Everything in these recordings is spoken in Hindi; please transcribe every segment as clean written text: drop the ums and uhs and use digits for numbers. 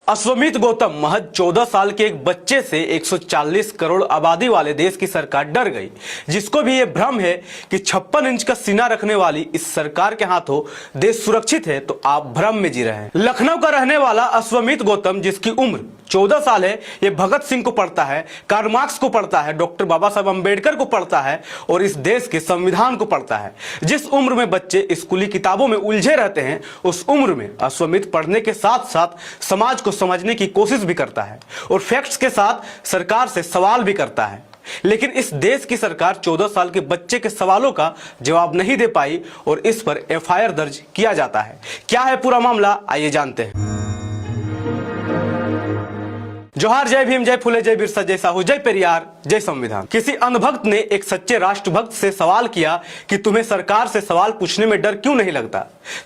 अश्वमीत गौतम महज 14 साल के एक बच्चे से 140 करोड़ आबादी वाले देश की सरकार डर गई। जिसको भी ये भ्रम है कि 56 इंच का सीना रखने वाली इस सरकार के हाथों देश सुरक्षित है, तो आप भ्रम में जी रहे हैं। लखनऊ का रहने वाला अश्वमीत गौतम, जिसकी उम्र 14 साल है, ये भगत सिंह को पढ़ता है, कार्ल मार्क्स को पढ़ता है, डॉक्टर बाबा साहब अम्बेडकर को पढ़ता है और इस देश के संविधान को पढ़ता है। जिस उम्र में बच्चे स्कूली किताबों में उलझे रहते हैं, उस उम्र में अश्वमीत पढ़ने के साथ साथ समाज को समझने की कोशिश भी करता है और फैक्ट्स के साथ सरकार से सवाल भी करता है। लेकिन इस देश की सरकार 14 साल के बच्चे के सवालों का जवाब नहीं दे पाई और इस पर एफआईआर दर्ज किया जाता है। क्या है पूरा मामला, आइए जानते हैं। जोहार, जय भीम, जय फुले, जय बिरसा, जय साहू, जय पेरियार, जय संविधान। किसी अंधभक्त ने एक सच्चे राष्ट्रभक्त से सवाल किया कि तुम्हें सरकार से सवाल पूछने में डर क्यों नहीं लगता।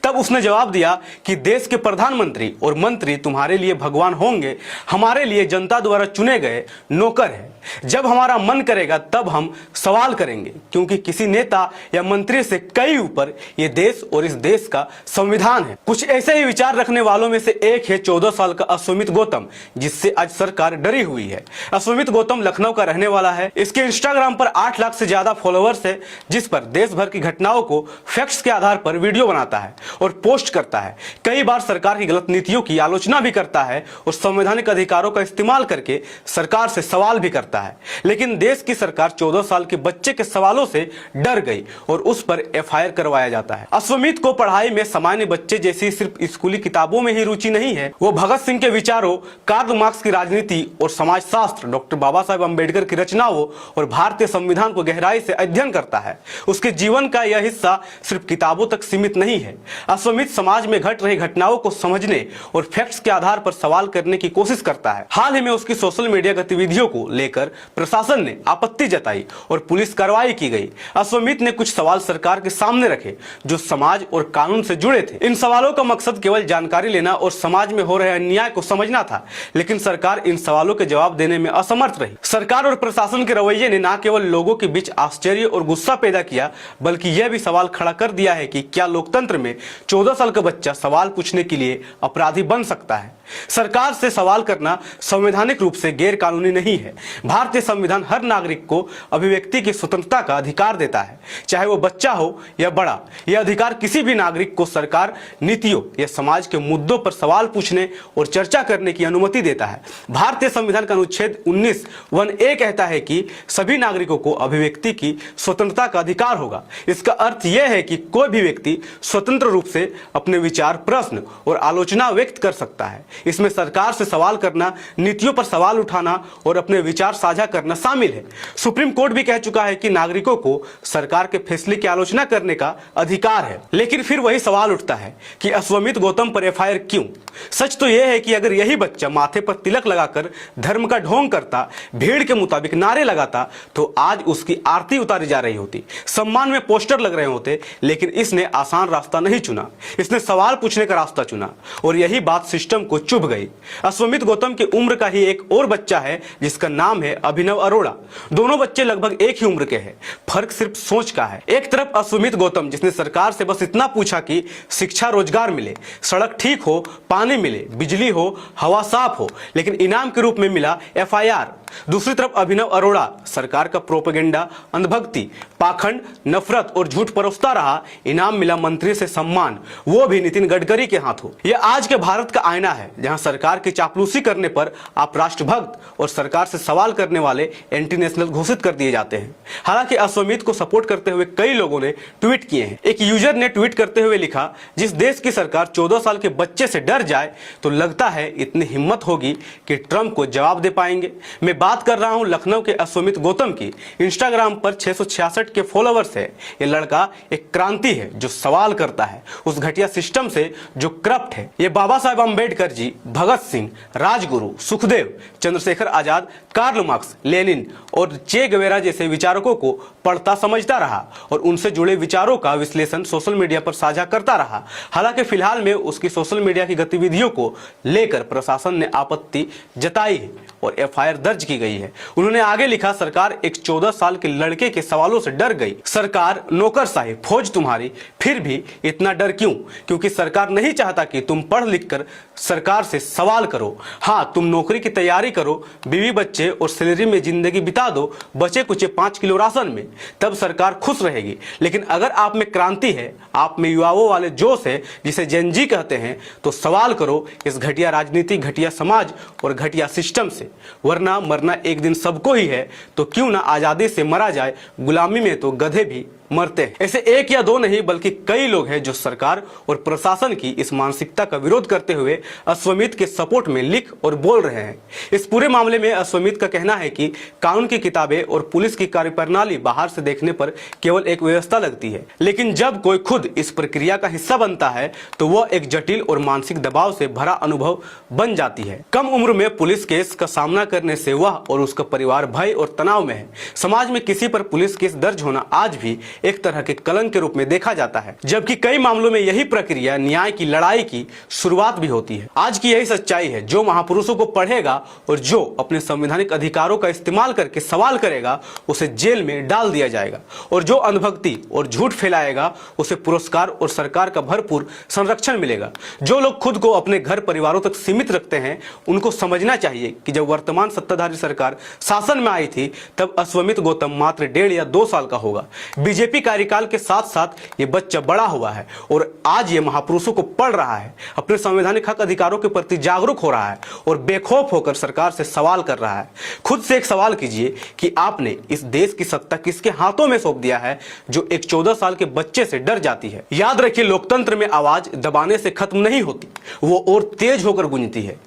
तब उसने जवाब दिया कि देश के प्रधानमंत्री और मंत्री तुम्हारे लिए भगवान होंगे, हमारे लिए जनता द्वारा चुने गए नौकर है। जब हमारा मन करेगा तब हम सवाल करेंगे, क्योंकि किसी नेता या मंत्री से कई ऊपर ये देश और इस देश का संविधान है। कुछ ऐसे ही विचार रखने वालों में से एक है 14 साल का अश्वमीत गौतम, जिससे आज सरकार डरी हुई है। अश्वमीत गौतम लखनऊ का रहने वाला है। इसके इंस्टाग्राम पर 8 लाख से ज्यादा फॉलोअर्स है, जिस पर देश भर की घटनाओं को फैक्ट्स के आधार पर वीडियो बनाता है और पोस्ट करता है। कई बार सरकार की गलत नीतियों की आलोचना भी करता है और संवैधानिक अधिकारों का इस्तेमाल करके सरकार से सवाल भी करता है। लेकिन देश की सरकार 14 साल के बच्चे के सवालों से डर गई और उस पर एफआईआर करवाया जाता है। अश्वमीत को पढ़ाई में सामान्य बच्चे जैसी सिर्फ स्कूली किताबों में ही रुचि नहीं है। वो भगत सिंह के विचारों, कार्ल मार्क्स की राजनीति और समाजशास्त्र, डॉक्टर बाबा साहब अम्बेडकर की रचनाओं और भारतीय संविधान को गहराई से अध्ययन करता है। उसके जीवन का यह हिस्सा सिर्फ किताबों तक सीमित नहीं है। अश्वमीत समाज में घट रही घटनाओं को समझने और फैक्ट्स के आधार पर सवाल करने की कोशिश करता है। हाल ही में उसकी सोशल मीडिया गतिविधियों को लेकर प्रशासन ने आपत्ति जताई और पुलिस कार्रवाई की गई। अश्वमीत ने कुछ सवाल सरकार के सामने रखे जो समाज और कानून से जुड़े थे। इन सवालों का मकसद केवल जानकारी लेना और समाज में हो रहे अन्याय को समझना था, लेकिन सरकार इन सवालों के जवाब देने में असमर्थ रही। सरकार और प्रशासन के रवैये ने न केवल लोगों के बीच आश्चर्य और गुस्सा पैदा किया, बल्कि यह भी सवाल खड़ा कर दिया है कि क्या लोकतंत्र में 14 साल का बच्चा सवाल पूछने के लिए अपराधी बन सकता है। सरकार से सवाल करना संवैधानिक रूप से गैर कानूनी नहीं है। भारतीय संविधान हर नागरिक को अभिव्यक्ति की स्वतंत्रता का अधिकार देता है, चाहे वो बच्चा हो या बड़ा। यह अधिकार किसी भी नागरिक को सरकार, नीतियों या समाज के मुद्दों पर सवाल पूछने और चर्चा करने की अनुमति देता है। भारतीय संविधान का अनुच्छेद 19(1)(a) कहता है कि सभी नागरिकों को अभिव्यक्ति की स्वतंत्रता का अधिकार होगा। इसका अर्थ यह है कि कोई भी व्यक्ति स्वतंत्र रूप से अपने विचार, प्रश्न और आलोचना व्यक्त कर सकता है। इसमें सरकार से सवाल करना, नीतियों पर सवाल उठाना और अपने विचार साझा करना शामिल है। सुप्रीम कोर्ट भी कह चुका है कि नागरिकों को सरकार के फैसले की आलोचना करने का अधिकार है। लेकिन फिर वही सवाल उठता है कि अश्वमीत गौतम पर एफआईआर क्यों। सच तो यह है कि अगर यही बच्चा माथे पर तिलक लगाकर धर्म का ढोंग करता, भीड़ के मुताबिक नारे लगाता, तो आज उसकी आरती उतारी जा रही होती, सम्मान में पोस्टर लग रहे होते। लेकिन इसने आसान रास्ता नहीं चुना, इसने सवाल पूछने का रास्ता चुना और यही बात सिस्टम को चुभ गई। अश्वमीत गौतम की उम्र का ही एक और बच्चा है जिसका नाम है अभिनव अरोड़ा। दोनों बच्चे लगभग एक ही उम्र के हैं, फर्क सिर्फ सोच का है। एक तरफ अश्वमीत गौतम, जिसने सरकार से बस इतना पूछा कि शिक्षा, रोजगार मिले, सड़क ठीक हो, पानी मिले, बिजली हो, हवा साफ हो, लेकिन इनाम के रूप में मिला एफआईआर। दूसरी तरफ अभिनव अरोड़ा सरकार का प्रोपेगेंडा, अंधभक्ति, पाखंड, नफरत और झूठ परोसता रहा। इनाम मिला मंत्री से सम्मान, वो भी नितिन गडकरी के हाथों। यह आज के भारत का आईना है, जहां सरकार की चापलूसी करने पर आप राष्ट्रभक्त और सरकार से सवाल करने वाले एंटी नेशनल घोषित कर दिए जाते हैं। हालांकि अश्वमीत को सपोर्ट करते हुए कई लोगों ने ट्वीट किए हैं। एक यूजर ने ट्वीट करते हुए लिखा, जिस देश की सरकार 14 साल के बच्चे से डर जाए तो लगता है इतनी हिम्मत होगी कि ट्रंप को जवाब दे पाएंगे। मैं बात कर रहा हूं लखनऊ के अश्वमीत गौतम की। इंस्टाग्राम पर 666 के फॉलोअर्स है। ये लड़का एक क्रांति है जो सवाल करता है उस घटिया सिस्टम से जो करप्ट है। ये बाबा Saheb Ambedkar ji, Bhagat Singh, Rajguru, Sukhdev, Chandrashekhar Azad, Karl Marx, Lenin और चे गवेरा जैसे विचारकों को पढ़ता समझता रहा और उनसे जुड़े विचारों का विश्लेषण सोशल मीडिया पर साझा करता रहा। हालांकि फिलहाल में उसकी सोशल मीडिया की गतिविधियों को लेकर प्रशासन ने आपत्ति जताई है और एफआईआर दर्ज की गई है। उन्होंने आगे लिखा, सरकार एक 14 साल के लड़के के सवालों से डर गई। सरकार नौकरशाही, फौज तुम्हारी, फिर भी इतना डर क्यों? क्योंकि सरकार नहीं चाहता कि तुम पढ़ लिख कर सरकार से सवाल करो। हाँ, तुम नौकरी की तैयारी करो, बीवी बच्चे और सैलरी में जिंदगी बिता दो, बचे कुछ 5 किलो राशन में, तब सरकार खुश रहेगी। लेकिन अगर आप में क्रांति है, आप में युवाओं वाले जोश है, जिसे जेन जी कहते हैं, तो सवाल करो इस घटिया राजनीति, घटिया समाज और घटिया सिस्टम से। वरना मरना एक दिन सबको ही है, तो क्यों ना आजादी से मरा जाए, गुलामी में तो गधे भी मरते हैं। ऐसे एक या दो नहीं बल्कि कई लोग हैं जो सरकार और प्रशासन की इस मानसिकता का विरोध करते हुए अश्वमेध के सपोर्ट में लिख और बोल रहे हैं। इस पूरे मामले में अश्वमेध का कहना है कि कानून की किताबें और पुलिस की कार्यप्रणाली बाहर से देखने पर केवल एक व्यवस्था लगती है, लेकिन जब कोई खुद इस प्रक्रिया का हिस्सा बनता है तो वह एक जटिल और मानसिक दबाव से भरा अनुभव बन जाती है। कम उम्र में पुलिस केस का सामना करने से वह और उसका परिवार भय और तनाव में है। समाज में किसी पर पुलिस केस दर्ज होना आज भी एक तरह के कलंक के रूप में देखा जाता है, जबकि कई मामलों में यही प्रक्रिया न्याय की लड़ाई की शुरुआत भी होती है। आज की यही सच्चाई है। जो महापुरुषों को पढ़ेगा और जो अपने संवैधानिक अधिकारों का इस्तेमाल करके सवाल करेगा, उसे जेल में डाल दिया जाएगा, और जो अंधभक्ति और झूठ फैलाएगा उसे पुरस्कार और सरकार का भरपूर संरक्षण मिलेगा। जो लोग खुद को अपने घर परिवारों तक सीमित रखते हैं, उनको समझना चाहिए कि जब वर्तमान सत्ताधारी सरकार शासन में आई थी तब अश्वमेध गौतम मात्र 1.5 या 2 साल का होगा। बीजेपी कार्यकाल के साथ साथ ये बच्चा बड़ा हुआ है और आज ये महापुरुषों को पढ़ रहा है, अपने संवैधानिक हक अधिकारों के प्रति जागरूक हो रहा है और बेखौफ होकर सरकार से सवाल कर रहा है। खुद से एक सवाल कीजिए कि आपने इस देश की सत्ता किसके हाथों में सौंप दिया है, जो एक 14 साल के बच्चे से डर जाती है। याद रखिए, लोकतंत्र में आवाज दबाने से खत्म नहीं होती, वो और तेज होकर गूंजती है।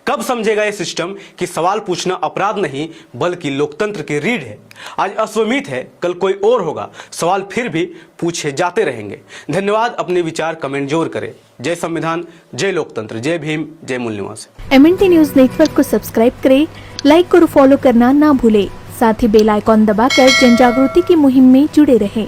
कब समझेगा यह सिस्टम कि सवाल पूछना अपराध नहीं बल्कि लोकतंत्र की रीढ़ है। आज अश्वमेध है, कल कोई और होगा, सवाल फिर भी पूछे जाते रहेंगे। धन्यवाद। अपने विचार कमेंट जरूर करें। जय संविधान, जय लोकतंत्र, जय भीम, जय मूल निवास। MNT न्यूज नेटवर्क को सब्सक्राइब करें, लाइक और फॉलो करना ना भूले। साथ ही बेल आइकॉन दबाकर जन जागृति की मुहिम में जुड़े रहें।